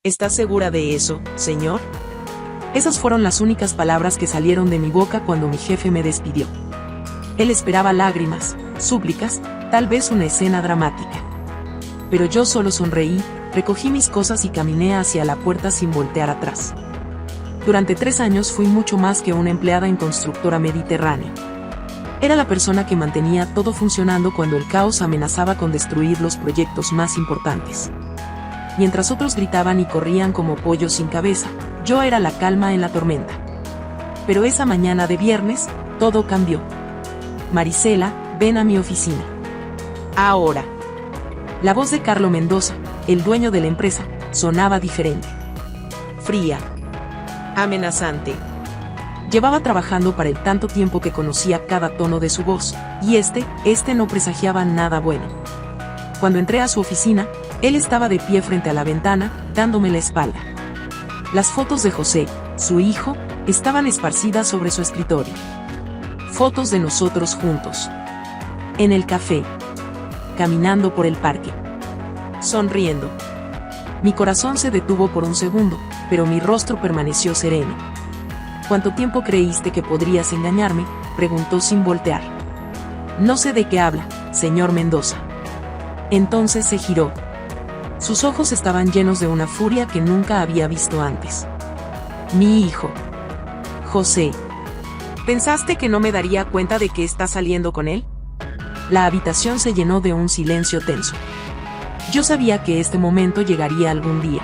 ¿Estás segura de eso, señor? Esas fueron las únicas palabras que salieron de mi boca cuando mi jefe me despidió. Él esperaba lágrimas, súplicas, tal vez una escena dramática. Pero yo solo sonreí, recogí mis cosas y caminé hacia la puerta sin voltear atrás. Durante 3 años fui mucho más que una empleada en Constructora Mediterránea. Era la persona que mantenía todo funcionando cuando el caos amenazaba con destruir los proyectos más importantes. Mientras otros gritaban y corrían como pollos sin cabeza, yo era la calma en la tormenta. Pero esa mañana de viernes, todo cambió. Marisela, ven a mi oficina. Ahora. La voz de Carlo Mendoza, el dueño de la empresa, sonaba diferente. Fría. Amenazante. Llevaba trabajando para él tanto tiempo que conocía cada tono de su voz, y este no presagiaba nada bueno. Cuando entré a su oficina, él estaba de pie frente a la ventana, dándome la espalda. Las fotos de José, su hijo, estaban esparcidas sobre su escritorio. Fotos de nosotros juntos. En el café. Caminando por el parque. Sonriendo. Mi corazón se detuvo por un segundo, pero mi rostro permaneció sereno. ¿Cuánto tiempo creíste que podrías engañarme?, preguntó sin voltear. No sé de qué habla, señor Mendoza. Entonces se giró. Sus ojos estaban llenos de una furia que nunca había visto antes. Mi hijo. José. ¿Pensaste que no me daría cuenta de que estás saliendo con él? La habitación se llenó de un silencio tenso. Yo sabía que este momento llegaría algún día.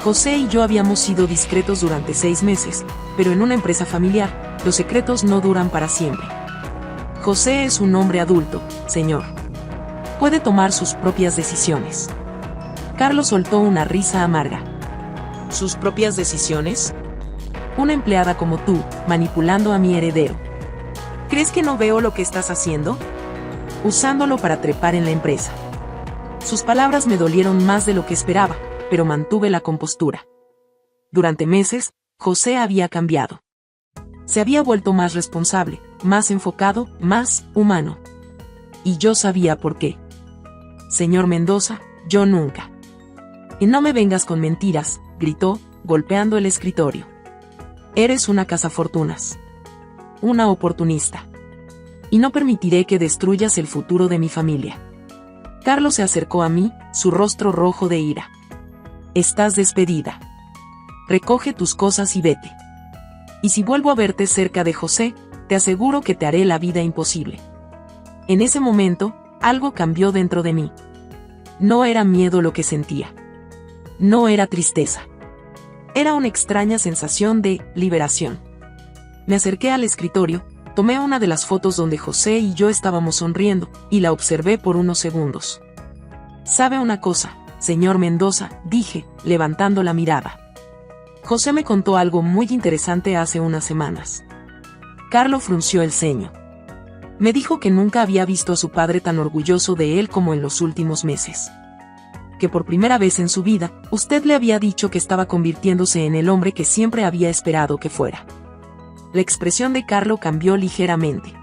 José y yo habíamos sido discretos durante 6 meses, pero en una empresa familiar, los secretos no duran para siempre. José es un hombre adulto, señor. Puede tomar sus propias decisiones. Carlos soltó una risa amarga. ¿Sus propias decisiones? Una empleada como tú, manipulando a mi heredero. ¿Crees que no veo lo que estás haciendo? Usándolo para trepar en la empresa. Sus palabras me dolieron más de lo que esperaba, pero mantuve la compostura. Durante meses, José había cambiado. Se había vuelto más responsable, más enfocado, más humano. Y yo sabía por qué. Señor Mendoza, yo nunca. Y no me vengas con mentiras, gritó, golpeando el escritorio. Eres una cazafortunas. Una oportunista. Y no permitiré que destruyas el futuro de mi familia. Carlos se acercó a mí, su rostro rojo de ira. Estás despedida. Recoge tus cosas y vete. Y si vuelvo a verte cerca de José, te aseguro que te haré la vida imposible. En ese momento, algo cambió dentro de mí. No era miedo lo que sentía. No era tristeza. Era una extraña sensación de liberación. Me acerqué al escritorio, tomé una de las fotos donde José y yo estábamos sonriendo, y la observé por unos segundos. ¿Sabe una cosa, señor Mendoza?, dije, levantando la mirada. José me contó algo muy interesante hace unas semanas. Carlo frunció el ceño. Me dijo que nunca había visto a su padre tan orgulloso de él como en los últimos meses. Que por primera vez en su vida, usted le había dicho que estaba convirtiéndose en el hombre que siempre había esperado que fuera. La expresión de Carlo cambió ligeramente.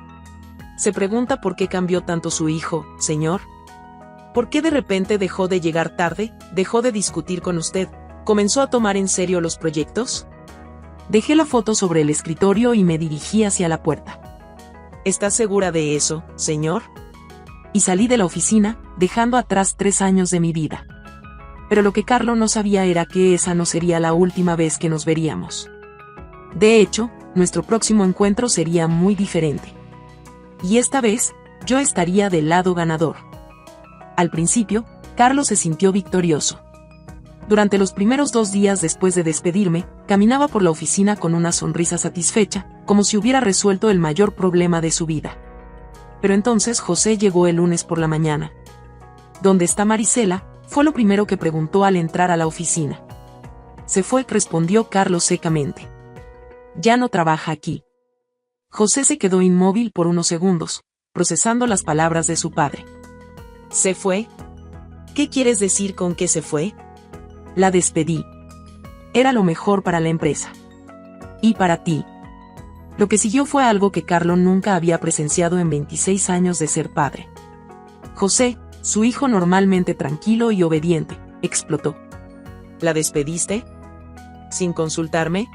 ¿Se pregunta por qué cambió tanto su hijo, señor? ¿Por qué de repente dejó de llegar tarde, dejó de discutir con usted, comenzó a tomar en serio los proyectos? Dejé la foto sobre el escritorio y me dirigí hacia la puerta. ¿Estás segura de eso, señor? Y salí de la oficina, dejando atrás 3 años de mi vida. Pero lo que Carlo no sabía era que esa no sería la última vez que nos veríamos. De hecho, nuestro próximo encuentro sería muy diferente. Y esta vez, yo estaría del lado ganador. Al principio, Carlos se sintió victorioso. Durante los primeros 2 días después de despedirme, caminaba por la oficina con una sonrisa satisfecha, como si hubiera resuelto el mayor problema de su vida. Pero entonces José llegó el lunes por la mañana. ¿Dónde está Marisela?, fue lo primero que preguntó al entrar a la oficina. Se fue, respondió Carlos secamente. Ya no trabaja aquí. José se quedó inmóvil por unos segundos, procesando las palabras de su padre. ¿Se fue? ¿Qué quieres decir con que se fue? La despedí. Era lo mejor para la empresa. Y para ti. Lo que siguió fue algo que Carlo nunca había presenciado en 26 años de ser padre. José, su hijo normalmente tranquilo y obediente, explotó. ¿La despediste? ¿Sin consultarme?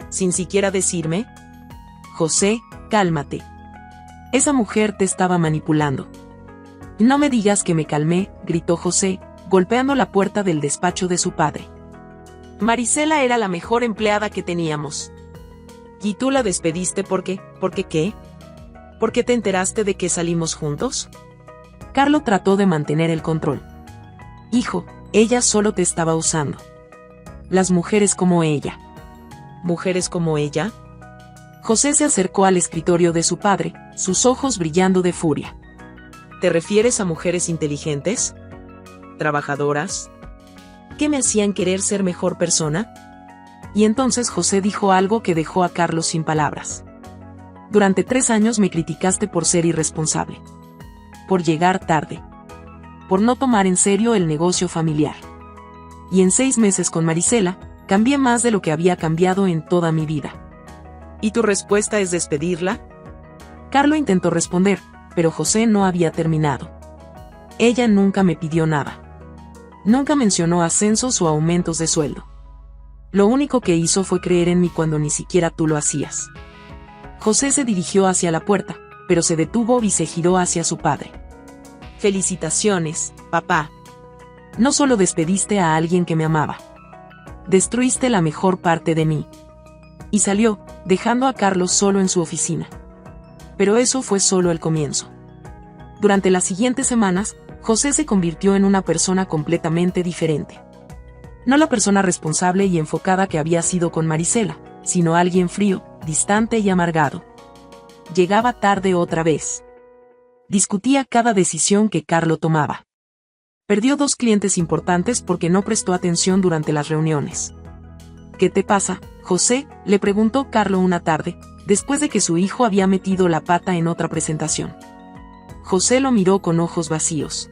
¿Sin siquiera decirme? José, cálmate. Esa mujer te estaba manipulando. No me digas que me calmé, gritó José, golpeando la puerta del despacho de su padre. Marisela era la mejor empleada que teníamos. ¿Y tú la despediste por qué? ¿Por qué qué? ¿Por qué te enteraste de que salimos juntos? Carlo trató de mantener el control. Hijo, ella solo te estaba usando. Las mujeres como ella. ¿Mujeres como ella? José se acercó al escritorio de su padre, sus ojos brillando de furia. ¿Te refieres a mujeres inteligentes? ¿Trabajadoras? ¿Qué me hacían querer ser mejor persona? Y entonces José dijo algo que dejó a Carlos sin palabras. Durante 3 años me criticaste por ser irresponsable. Por llegar tarde. Por no tomar en serio el negocio familiar. Y en 6 meses con Marisela, cambié más de lo que había cambiado en toda mi vida. ¿Y tu respuesta es despedirla? Carlo intentó responder, pero José no había terminado. Ella nunca me pidió nada. Nunca mencionó ascensos o aumentos de sueldo. Lo único que hizo fue creer en mí cuando ni siquiera tú lo hacías. José se dirigió hacia la puerta, pero se detuvo y se giró hacia su padre. Felicitaciones, papá. No solo despediste a alguien que me amaba. Destruiste la mejor parte de mí. Y salió, dejando a Carlos solo en su oficina. Pero eso fue solo el comienzo. Durante las siguientes semanas, José se convirtió en una persona completamente diferente. No la persona responsable y enfocada que había sido con Marisela, sino alguien frío, distante y amargado. Llegaba tarde otra vez. Discutía cada decisión que Carlo tomaba. Perdió 2 clientes importantes porque no prestó atención durante las reuniones. ¿Qué te pasa, José?, le preguntó Carlo una tarde, después de que su hijo había metido la pata en otra presentación. José lo miró con ojos vacíos.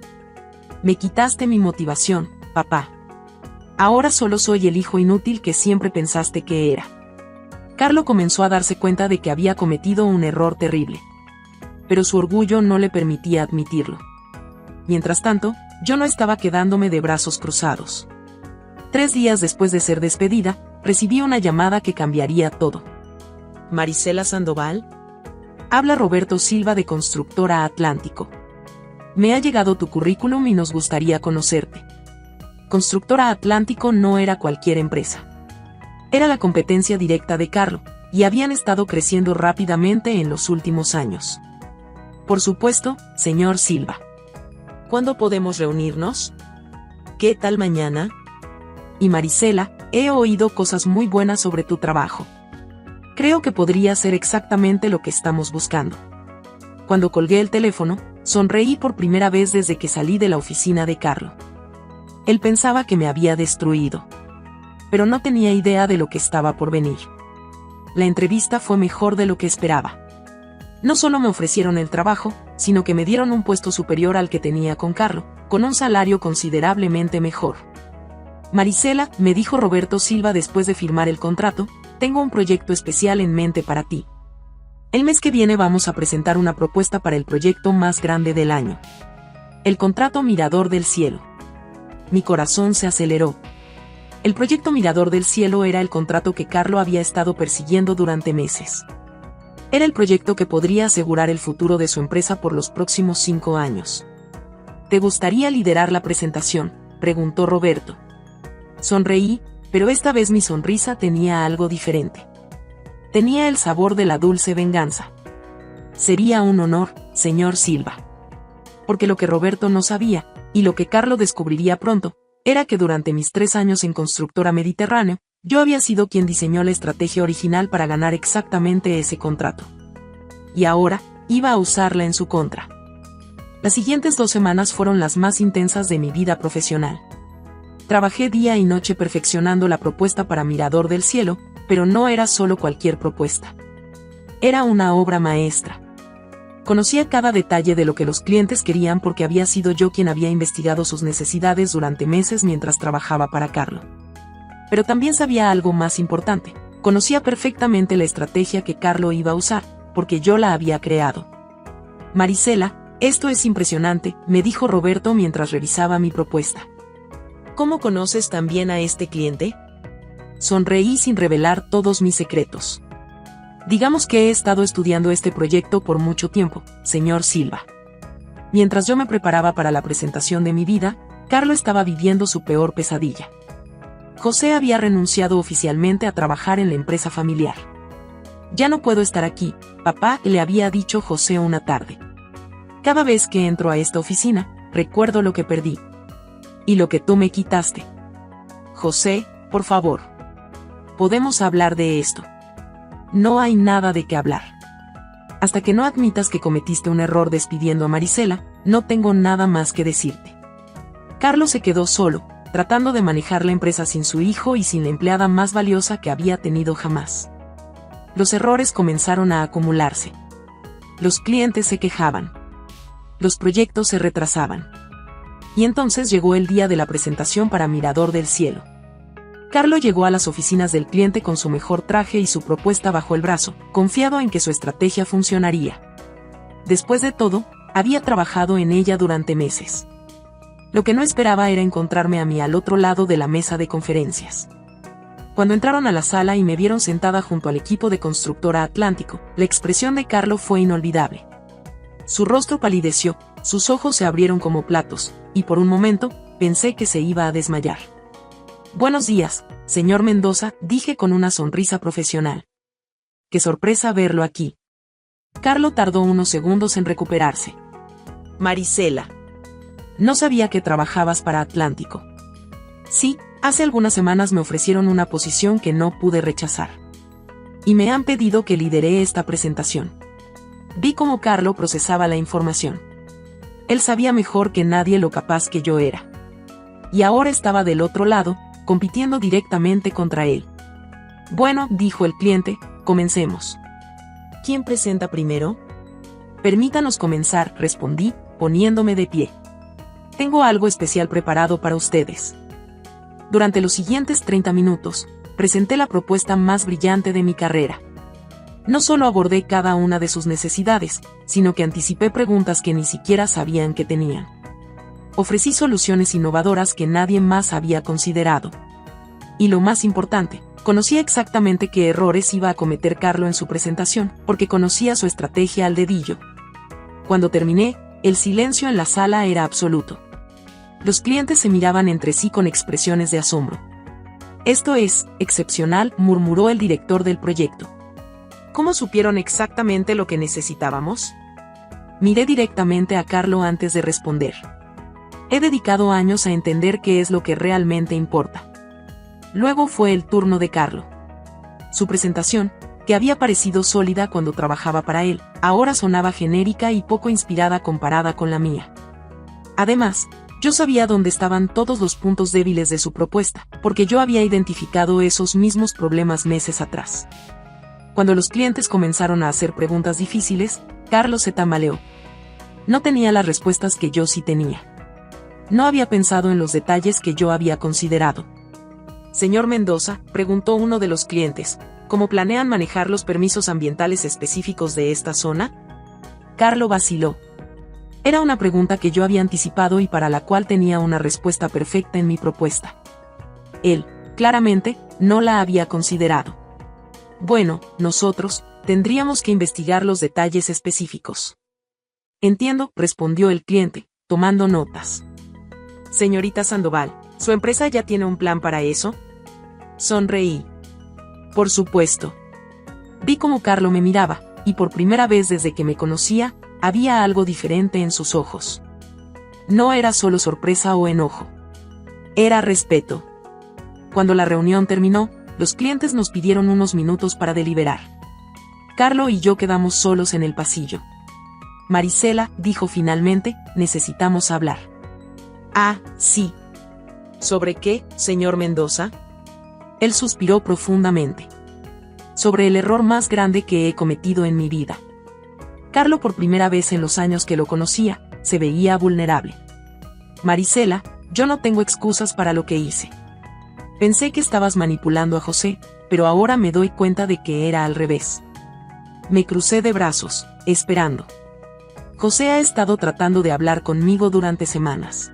Me quitaste mi motivación, papá. Ahora solo soy el hijo inútil que siempre pensaste que era. Carlo comenzó a darse cuenta de que había cometido un error terrible. Pero su orgullo no le permitía admitirlo. Mientras tanto, yo no estaba quedándome de brazos cruzados. 3 días después de ser despedida, recibí una llamada que cambiaría todo. ¿Marisela Sandoval? Habla Roberto Silva de Constructora Atlántico. Me ha llegado tu currículum y nos gustaría conocerte. Constructora Atlántico no era cualquier empresa. Era la competencia directa de Carlo, y habían estado creciendo rápidamente en los últimos años. Por supuesto, señor Silva. ¿Cuándo podemos reunirnos? ¿Qué tal mañana? Y Marisela, he oído cosas muy buenas sobre tu trabajo. Creo que podría ser exactamente lo que estamos buscando. Cuando colgué el teléfono, sonreí por primera vez desde que salí de la oficina de Carlo. Él pensaba que me había destruido. Pero no tenía idea de lo que estaba por venir. La entrevista fue mejor de lo que esperaba. No solo me ofrecieron el trabajo, sino que me dieron un puesto superior al que tenía con Carlo, con un salario considerablemente mejor. Marisela, me dijo Roberto Silva después de firmar el contrato, tengo un proyecto especial en mente para ti. El mes que viene vamos a presentar una propuesta para el proyecto más grande del año. El contrato Mirador del Cielo. Mi corazón se aceleró. El proyecto Mirador del Cielo era el contrato que Carlo había estado persiguiendo durante meses. Era el proyecto que podría asegurar el futuro de su empresa por los próximos 5 años. ¿Te gustaría liderar la presentación?, preguntó Roberto. Sonreí, pero esta vez mi sonrisa tenía algo diferente. Tenía el sabor de la dulce venganza. Sería un honor, señor Silva. Porque lo que Roberto no sabía, y lo que Carlo descubriría pronto, era que durante mis 3 años en Constructora Mediterráneo, yo había sido quien diseñó la estrategia original para ganar exactamente ese contrato. Y ahora, iba a usarla en su contra. Las siguientes 2 semanas fueron las más intensas de mi vida profesional. Trabajé día y noche perfeccionando la propuesta para Mirador del Cielo, pero no era solo cualquier propuesta. Era una obra maestra. Conocía cada detalle de lo que los clientes querían porque había sido yo quien había investigado sus necesidades durante meses mientras trabajaba para Carlo. Pero también sabía algo más importante. Conocía perfectamente la estrategia que Carlo iba a usar, porque yo la había creado. Marisela, esto es impresionante, me dijo Roberto mientras revisaba mi propuesta. ¿Cómo conoces tan bien a este cliente? Sonreí sin revelar todos mis secretos. Digamos que he estado estudiando este proyecto por mucho tiempo, señor Silva. Mientras yo me preparaba para la presentación de mi vida, Carlo estaba viviendo su peor pesadilla. José había renunciado oficialmente a trabajar en la empresa familiar. Ya no puedo estar aquí, papá, le había dicho José una tarde. Cada vez que entro a esta oficina, recuerdo lo que perdí. Y lo que tú me quitaste. José, por favor. Podemos hablar de esto. No hay nada de qué hablar. Hasta que no admitas que cometiste un error despidiendo a Marisela, no tengo nada más que decirte. Carlos se quedó solo, tratando de manejar la empresa sin su hijo y sin la empleada más valiosa que había tenido jamás. Los errores comenzaron a acumularse. Los clientes se quejaban. Los proyectos se retrasaban. Y entonces llegó el día de la presentación para Mirador del Cielo. Carlo llegó a las oficinas del cliente con su mejor traje y su propuesta bajo el brazo, confiado en que su estrategia funcionaría. Después de todo, había trabajado en ella durante meses. Lo que no esperaba era encontrarme a mí al otro lado de la mesa de conferencias. Cuando entraron a la sala y me vieron sentada junto al equipo de Constructora Atlántico, la expresión de Carlo fue inolvidable. Su rostro palideció, sus ojos se abrieron como platos, y por un momento, pensé que se iba a desmayar. Buenos días, señor Mendoza, dije con una sonrisa profesional. Qué sorpresa verlo aquí. Carlo tardó unos segundos en recuperarse. Marisela. No sabía que trabajabas para Atlántico. Sí, hace algunas semanas me ofrecieron una posición que no pude rechazar. Y me han pedido que lideré esta presentación. Vi cómo Carlo procesaba la información. Él sabía mejor que nadie lo capaz que yo era. Y ahora estaba del otro lado, compitiendo directamente contra él. Bueno, dijo el cliente, comencemos. ¿Quién presenta primero? Permítanos comenzar, respondí, poniéndome de pie. Tengo algo especial preparado para ustedes. Durante los siguientes 30 minutos, presenté la propuesta más brillante de mi carrera. No solo abordé cada una de sus necesidades, sino que anticipé preguntas que ni siquiera sabían que tenían. Ofrecí soluciones innovadoras que nadie más había considerado. Y lo más importante, conocía exactamente qué errores iba a cometer Carlo en su presentación, porque conocía su estrategia al dedillo. Cuando terminé, el silencio en la sala era absoluto. Los clientes se miraban entre sí con expresiones de asombro. Esto es excepcional, murmuró el director del proyecto. ¿Cómo supieron exactamente lo que necesitábamos? Miré directamente a Carlo antes de responder. He dedicado años a entender qué es lo que realmente importa. Luego fue el turno de Carlo. Su presentación, que había parecido sólida cuando trabajaba para él, ahora sonaba genérica y poco inspirada comparada con la mía. Además, yo sabía dónde estaban todos los puntos débiles de su propuesta, porque yo había identificado esos mismos problemas meses atrás. Cuando los clientes comenzaron a hacer preguntas difíciles, Carlo se tambaleó. No tenía las respuestas que yo sí tenía. No había pensado en los detalles que yo había considerado. Señor Mendoza, preguntó uno de los clientes, ¿cómo planean manejar los permisos ambientales específicos de esta zona? Carlo vaciló. Era una pregunta que yo había anticipado y para la cual tenía una respuesta perfecta en mi propuesta. Él, claramente, no la había considerado. Bueno, nosotros, tendríamos que investigar los detalles específicos. Entiendo, respondió el cliente, tomando notas. Señorita Sandoval, ¿su empresa ya tiene un plan para eso? Sonreí. Por supuesto. Vi cómo Carlo me miraba, y por primera vez desde que me conocía, había algo diferente en sus ojos. No era solo sorpresa o enojo. Era respeto. Cuando la reunión terminó, los clientes nos pidieron unos minutos para deliberar. Carlo y yo quedamos solos en el pasillo. Marisela, dijo finalmente, necesitamos hablar. Ah, sí. ¿Sobre qué, señor Mendoza? Él suspiró profundamente. Sobre el error más grande que he cometido en mi vida. Carlo, por primera vez en los años que lo conocía, se veía vulnerable. Marisela, yo no tengo excusas para lo que hice. Pensé que estabas manipulando a José, pero ahora me doy cuenta de que era al revés. Me crucé de brazos, esperando. José ha estado tratando de hablar conmigo durante semanas.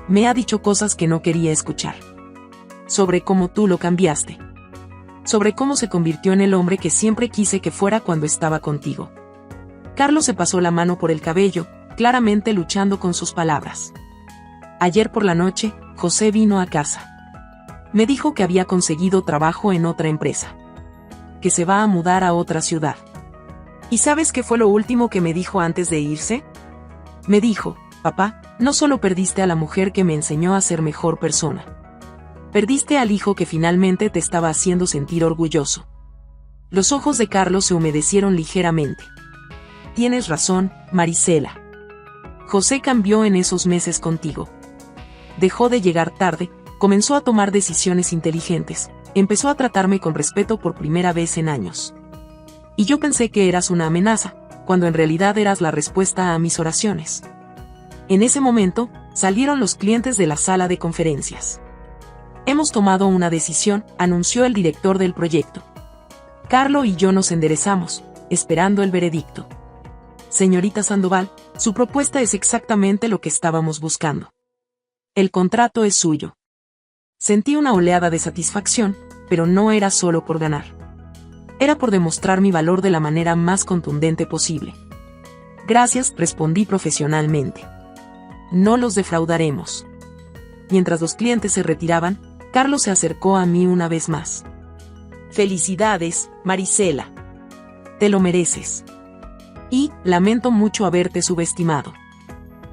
Me ha dicho cosas que no quería escuchar. Sobre cómo tú lo cambiaste. Sobre cómo se convirtió en el hombre que siempre quise que fuera cuando estaba contigo. Carlos se pasó la mano por el cabello, claramente luchando con sus palabras. Ayer por la noche, José vino a casa. Me dijo que había conseguido trabajo en otra empresa. Que se va a mudar a otra ciudad. ¿Y sabes qué fue lo último que me dijo antes de irse? Me dijo, papá, no solo perdiste a la mujer que me enseñó a ser mejor persona. Perdiste al hijo que finalmente te estaba haciendo sentir orgulloso. Los ojos de Carlos se humedecieron ligeramente. Tienes razón, Marisela. José cambió en esos meses contigo. Dejó de llegar tarde, comenzó a tomar decisiones inteligentes, empezó a tratarme con respeto por primera vez en años. Y yo pensé que eras una amenaza, cuando en realidad eras la respuesta a mis oraciones. En ese momento, salieron los clientes de la sala de conferencias. Hemos tomado una decisión, anunció el director del proyecto. Carlo y yo nos enderezamos, esperando el veredicto. Señorita Sandoval, su propuesta es exactamente lo que estábamos buscando. El contrato es suyo. Sentí una oleada de satisfacción, pero no era solo por ganar. Era por demostrar mi valor de la manera más contundente posible. Gracias, respondí profesionalmente. No los defraudaremos. Mientras los clientes se retiraban, Carlos se acercó a mí una vez más. Felicidades, Marisela. Te lo mereces. Y, lamento mucho haberte subestimado.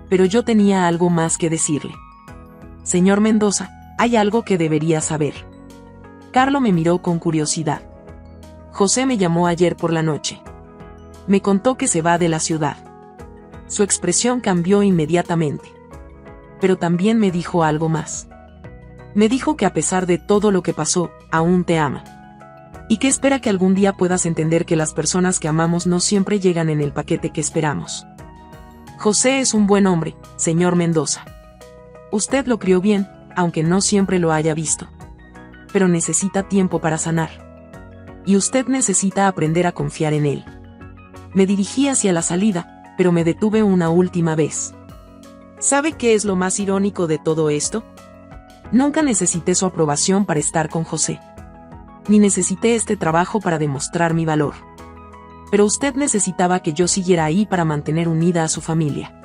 Pero yo tenía algo más que decirle. Señor Mendoza, hay algo que debería saber. Carlo me miró con curiosidad. José me llamó ayer por la noche. Me contó que se va de la ciudad. Su expresión cambió inmediatamente. Pero también me dijo algo más. Me dijo que a pesar de todo lo que pasó, aún te ama. Y que espera que algún día puedas entender que las personas que amamos no siempre llegan en el paquete que esperamos. José es un buen hombre, señor Mendoza. Usted lo crió bien, aunque no siempre lo haya visto. Pero necesita tiempo para sanar. Y usted necesita aprender a confiar en él. Me dirigí hacia la salida, pero me detuve una última vez. ¿Sabe qué es lo más irónico de todo esto? Nunca necesité su aprobación para estar con José. Ni necesité este trabajo para demostrar mi valor. Pero usted necesitaba que yo siguiera ahí para mantener unida a su familia.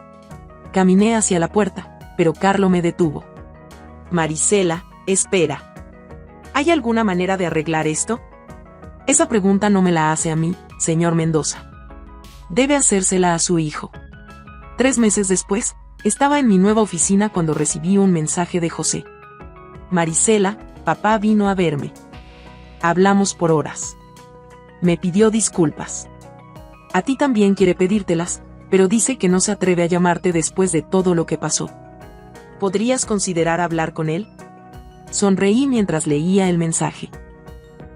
Caminé hacia la puerta, pero Carlo me detuvo. Marisela, espera. ¿Hay alguna manera de arreglar esto? Esa pregunta no me la hace a mí, señor Mendoza. Debe hacérsela a su hijo. 3 meses después, estaba en mi nueva oficina cuando recibí un mensaje de José. Marisela, papá vino a verme. Hablamos por horas. Me pidió disculpas. A ti también quiere pedírtelas, pero dice que no se atreve a llamarte después de todo lo que pasó. ¿Podrías considerar hablar con él? Sonreí mientras leía el mensaje.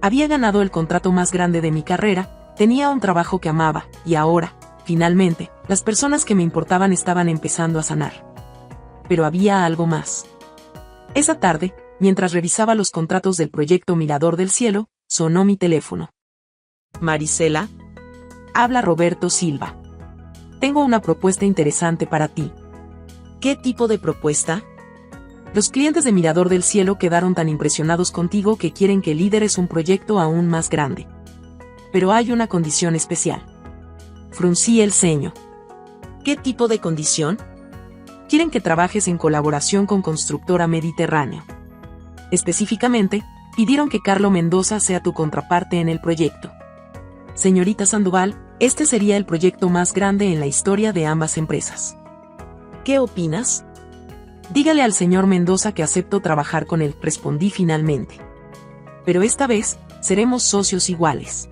Había ganado el contrato más grande de mi carrera, tenía un trabajo que amaba, y ahora, finalmente, las personas que me importaban estaban empezando a sanar. Pero había algo más. Esa tarde, mientras revisaba los contratos del proyecto Mirador del Cielo, sonó mi teléfono. Marisela. Habla Roberto Silva. Tengo una propuesta interesante para ti. ¿Qué tipo de propuesta? Los clientes de Mirador del Cielo quedaron tan impresionados contigo que quieren que lideres un proyecto aún más grande. Pero hay una condición especial. Fruncí el ceño. ¿Qué tipo de condición? Quieren que trabajes en colaboración con Constructora Mediterráneo. Específicamente, pidieron que Carlo Mendoza sea tu contraparte en el proyecto. Señorita Sandoval, este sería el proyecto más grande en la historia de ambas empresas. ¿Qué opinas? Dígale al señor Mendoza que acepto trabajar con él, respondí finalmente. Pero esta vez, seremos socios iguales.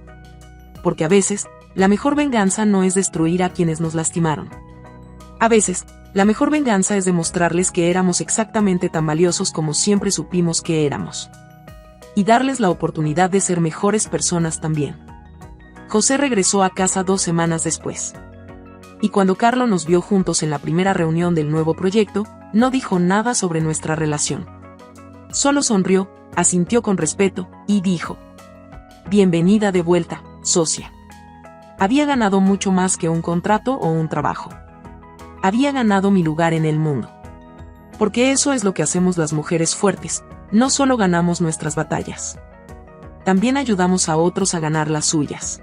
Porque a veces, la mejor venganza no es destruir a quienes nos lastimaron. A veces, la mejor venganza es demostrarles que éramos exactamente tan valiosos como siempre supimos que éramos. Y darles la oportunidad de ser mejores personas también. José regresó a casa 2 semanas después. Y cuando Carlo nos vio juntos en la primera reunión del nuevo proyecto, no dijo nada sobre nuestra relación. Solo sonrió, asintió con respeto, y dijo: Bienvenida de vuelta, socia. Había ganado mucho más que un contrato o un trabajo. Había ganado mi lugar en el mundo. Porque eso es lo que hacemos las mujeres fuertes, no solo ganamos nuestras batallas. También ayudamos a otros a ganar las suyas.